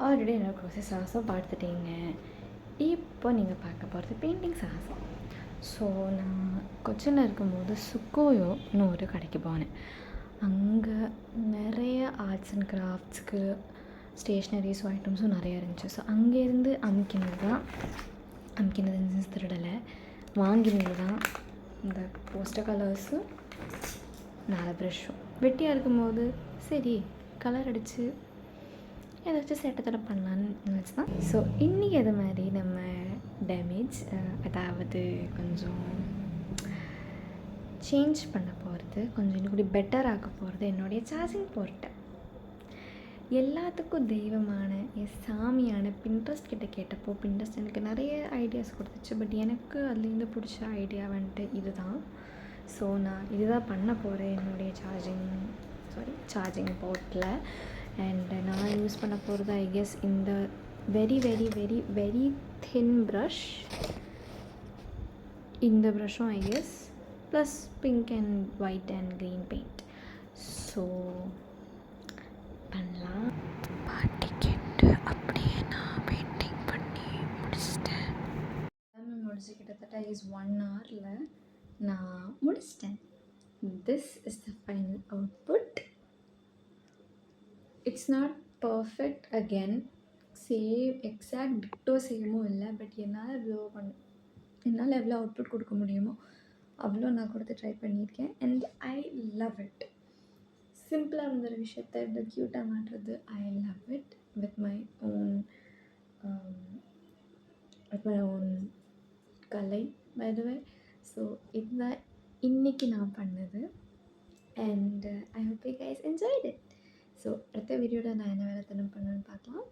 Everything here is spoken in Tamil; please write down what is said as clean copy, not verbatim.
ஆல்ரெடி என்னோடய க்ரோசரி சாகசம் பார்த்துட்டீங்க. இப்போ நீங்கள் பார்க்க போகிறது பெயிண்டிங் சாகசம். ஸோ நான் கொச்சினில் இருக்கும்போது சுக்கோயோன்னு ஒரு கடைக்கு போனேன். அங்கே நிறைய ஆர்ட்ஸ் அண்ட் கிராஃப்ட்ஸ்க்கு ஸ்டேஷ்னரிஸ் ஐட்டம்ஸும் நிறையா இருந்துச்சு. ஸோ அங்கேருந்து அமுக்கினது மீன்ஸ் திருடலை, வாங்கினது தான் இந்த போஸ்டர் கலர்ஸும் 4 ப்ரஷ்ஷும். வெட்டியாக இருக்கும்போது சரி கலர் அடித்து ஏதாச்சும் சேட்டத்தோட பண்ணலான்னு நினச்சி தான். ஸோ இன்றைக்கி அது மாதிரி நம்ம டேமேஜ் அதாவது கொஞ்சம் சேஞ்ச் பண்ண போகிறது, கொஞ்சம் இன்னும் கூட பெட்டர் ஆக்க போகிறது என்னுடைய சார்ஜிங் போர்ட்டை. எல்லாத்துக்கும் தெய்வமான என் சாமியான பின்ட்ரெஸ்ட் கிட்ட கேட்டப்போ பின்ட்ரெஸ்ட் எனக்கு நிறைய ஐடியாஸ் கொடுத்துச்சு. பட் எனக்கு அதுலேருந்து பிடிச்ச ஐடியா வந்துட்டு இது தான். ஸோ நான் இதுதான் பண்ண போகிறேன் என்னுடைய சார்ஜிங் போர்ட்டில். அண்ட் நான் யூஸ் பண்ண போகிறது ஐ கெஸ் இந்த very very very very thin brush. இந்த ப்ரஷ்ஷும் I guess plus pink and white and green paint. So பண்ணலாம். பாட்டிக்கிட்டு அப்படியே நான் பெயிண்டிங் பண்ணி முடிச்சிட்டேன். கிட்டத்தட்ட 1 ஹவரில் நான் முடிச்சிட்டேன். This is the final output. It's not perfect again, exact டிக்டோ சேமும் இல்லை. பட் என்னால் எவ்வளோ அவுட்புட் கொடுக்க முடியுமோ அவ்வளோ நான் கொடுத்து ட்ரை பண்ணியிருக்கேன். And I love it. சிம்பிளாக இருந்த ஒரு விஷயத்தை இவ்வளோ க்யூட்டாக மாட்டுறது, I love it with my own கலை பை த வே. ஸோ இதுதான் இன்றைக்கி நான் பண்ணது. And I hope you guys enjoyed it. So அடுத்த வீடியோவில் நான் என்ன வேலை பண்ணணும்னு பார்க்கலாம்.